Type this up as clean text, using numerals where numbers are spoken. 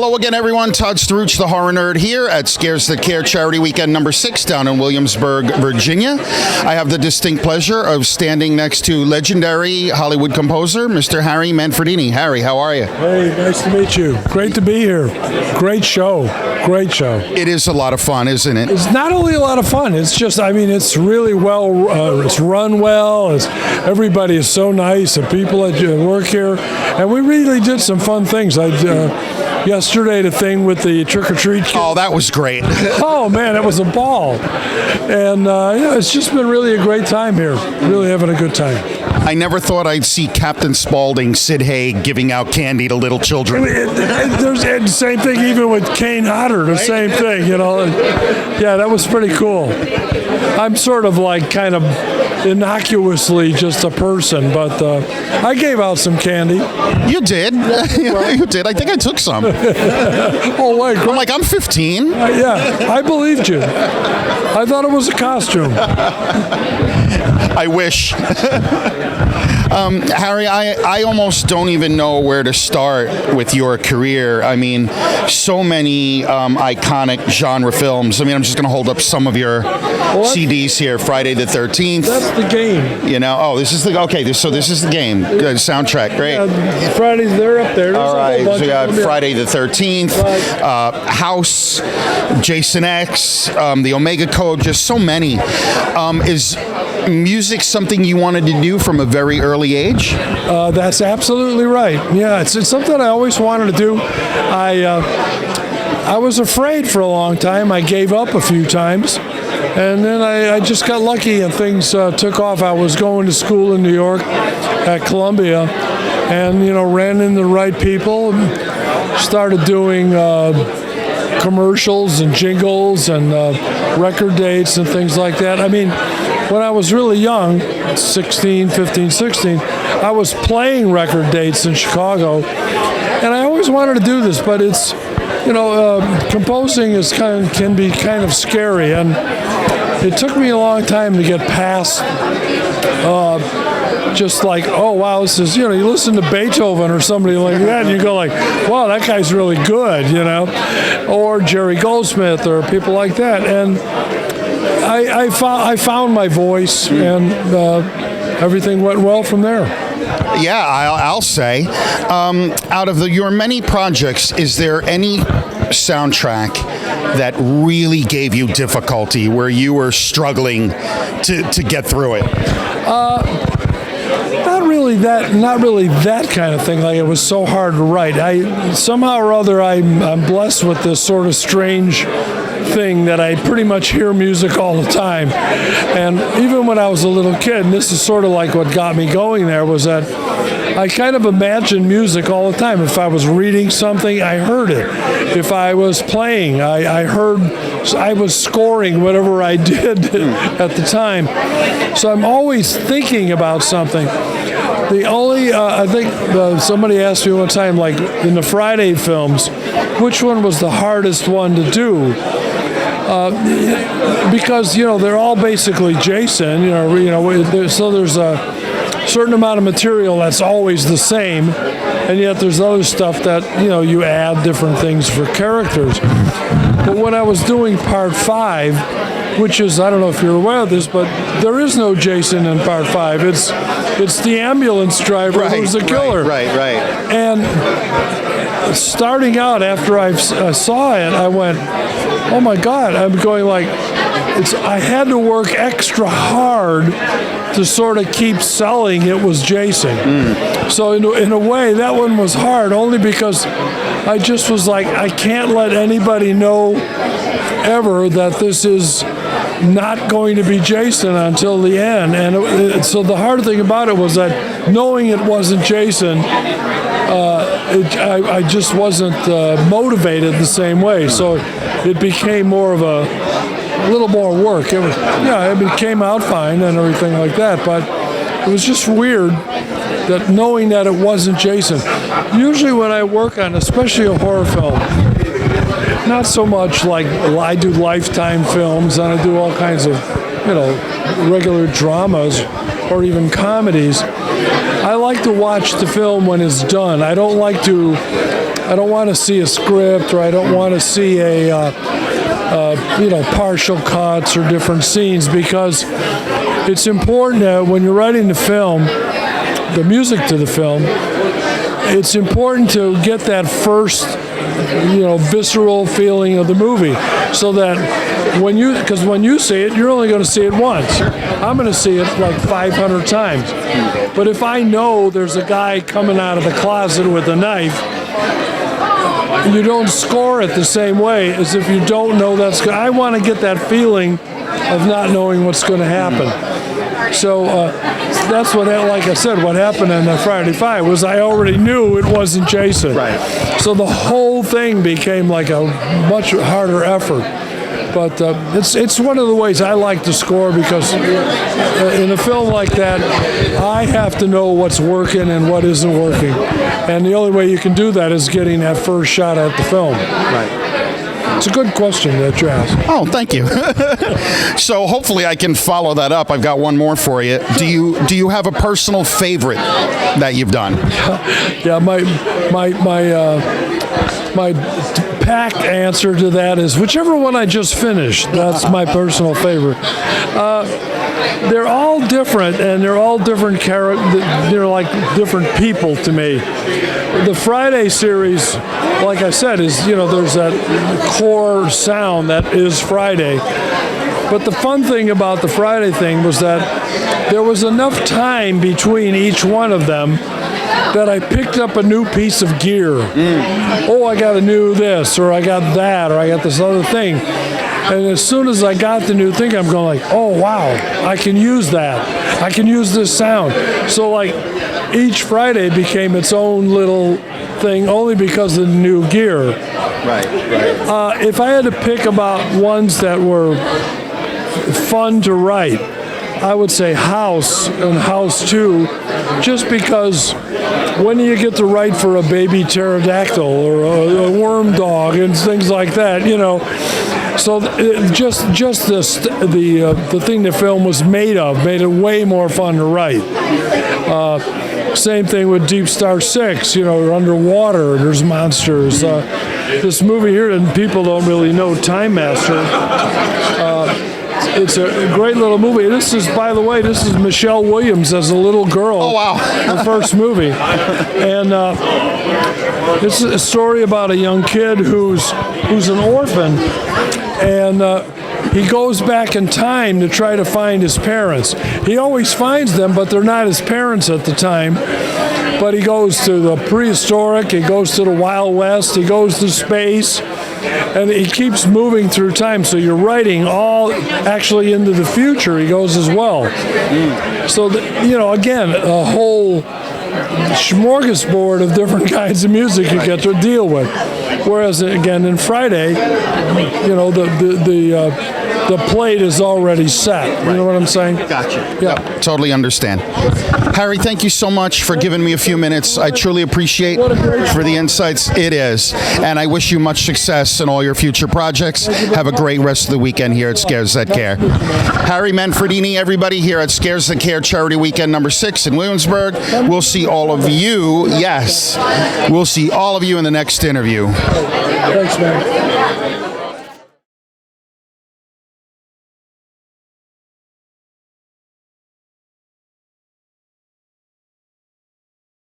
Hello again, everyone. Todd Struch, the Horror Nerd, here at Scares That Care Charity Weekend number 6 down in Williamsburg, Virginia. I have the distinct pleasure of standing next to legendary Hollywood composer, Mr. Harry Manfredini. Harry, how are you? Hey, nice to meet you. Great to be here. Great show. Great show. It is a lot of fun, isn't it? It's not only a lot of fun, it's just, it's really well, it's run well, everybody is so nice, the people that work here, and we really did some fun things. Yesterday, the thing with the trick-or-treat kids. Oh, that was great. Oh, man, it was a ball. And, it's just been really a great time here. Really having a good time. I never thought I'd see Captain Spaulding, Sid Haig, giving out candy to little children. There's the same thing even with Kane Hodder, the same thing, Yeah, that was pretty cool. I'm sort of like kind of innocuously just a person, but I gave out some candy. You did. You did. I think I took some. Oh, wait. I'm like, I'm 15. Yeah, I believed you. I thought it was a costume. I wish. Harry, I almost don't even know where to start with your career. I mean, so many iconic genre films. I mean, I'm just going to hold up some of your CDs here. Friday the 13th. That's the game. This is the, okay, this is the game. Good soundtrack, great. Fridays, they're up there. All right, so we got Friday the 13th, House, Jason X, the Omega Code, just so many. Is music something you wanted to do from a very early age? That's absolutely right. Yeah, it's something I always wanted to do. I was afraid for a long time. I gave up a few times. And then I just got lucky and things took off. I was going to school in New York at Columbia and, ran into the right people and started doing commercials and jingles and record dates and things like that. I mean, when I was really young, 15, 16, I was playing record dates in Chicago. And I always wanted to do this, but it's, composing can be kind of scary. And it took me a long time to get past just like, oh, wow, this is, you listen to Beethoven or somebody like that, and you go like, wow, that guy's really good, or Jerry Goldsmith or people like that. And I found my voice, and everything went well from there. Yeah, I'll say. Out of your many projects, is there any soundtrack that really gave you difficulty, where you were struggling to get through it? Not really that kind of thing. Like, it was so hard to write. Somehow or other, I'm blessed with this sort of strange thing that I pretty much hear music all the time. And even when I was a little kid, and this is sort of like what got me going there, was that I kind of imagined music all the time. If I was reading something, I heard it. If I was playing, I was scoring whatever I did at the time. So I'm always thinking about something. The only, I think somebody asked me one time, like in the Friday films, which one was the hardest one to do? Because, they're all basically Jason, so there's a certain amount of material that's always the same, and yet there's other stuff that, you add different things for characters. But when I was doing part 5, which is, I don't know if you're aware of this, but there is no Jason in part 5. It's the ambulance driver who's the killer. Right. And starting out, after I saw it, I went, oh my God, I'm going like, I had to work extra hard to sort of keep selling it was Jason. So in a way, that one was hard, only because I just was like, I can't let anybody know ever that this is not going to be Jason until the end. And so the hard thing about it was that knowing it wasn't Jason, I just wasn't motivated the same way. So it became more of a little more work. It came out fine and everything like that, but it was just weird that knowing that it wasn't Jason. Usually when I work on, especially a horror film, not so much like I do Lifetime films and I do all kinds of, regular dramas or even comedies. I like to watch the film when it's done. I don't like to I don't want to see a script, or I don't want to see a partial cuts or different scenes, because it's important that when you're writing the film, the music to the film, it's important to get that first, visceral feeling of the movie, so that because when you see it, you're only going to see it once. I'm going to see it like 500 times. But if I know there's a guy coming out of the closet with a knife, you don't score it the same way as if you don't know that's good. I want to get that feeling of not knowing what's going to happen. So that's what, like I said, what happened in Friday 5 was I already knew it wasn't Jason. Right. So the whole thing became like a much harder effort. But it's one of the ways I like to score, because in a film like that, I have to know what's working and what isn't working. And the only way you can do that is getting that first shot at the film. Right. It's a good question that you asked. Oh, thank you. So hopefully I can follow that up. I've got one more for you. Do you have a personal favorite that you've done? Yeah, my packed answer to that is whichever one I just finished. That's my personal favorite. They're all different, and they're all different they're like different people to me. The Friday series, like I said, is, there's that core sound that is Friday. But the fun thing about the Friday thing was that there was enough time between each one of them that I picked up a new piece of gear. Oh, I got a new this, or I got that, or I got this other thing. And as soon as I got the new thing, I'm going like, oh, wow, I can use that. I can use this sound. So, like, each Friday became its own little thing only because of the new gear. Right. If I had to pick about ones that were fun to write, I would say House and House 2, just because when you get to write for a baby pterodactyl or a worm dog and things like that, So just the thing the film was made of made it way more fun to write. Same thing with Deep Star 6, underwater, there's monsters. This movie here, and people don't really know Time Master, it's a great little movie. This is, by the way, Michelle Williams as a little girl. Oh, wow. The first movie. And it's a story about a young kid who's an orphan, and he goes back in time to try to find his parents. He always finds them, but they're not his parents at the time. But he goes to the prehistoric, he goes to the Wild West, he goes to space, and he keeps moving through time. So you're writing all actually into the future. He goes as well. So, again, a whole smorgasbord of different kinds of music you get to deal with. Whereas, again, in Friday, the plate is already set. You know what I'm saying? Gotcha. Yeah. Yep, totally understand. Harry, thank you so much for giving me a few minutes. I truly appreciate for the insights. It is. And I wish you much success in all your future projects. Have a great rest of the weekend here at Scares That Care. Harry Manfredini, everybody, here at Scares That Care Charity Weekend number 6 in Williamsburg. We'll see all of you, we'll see all of you in the next interview. Thanks, man.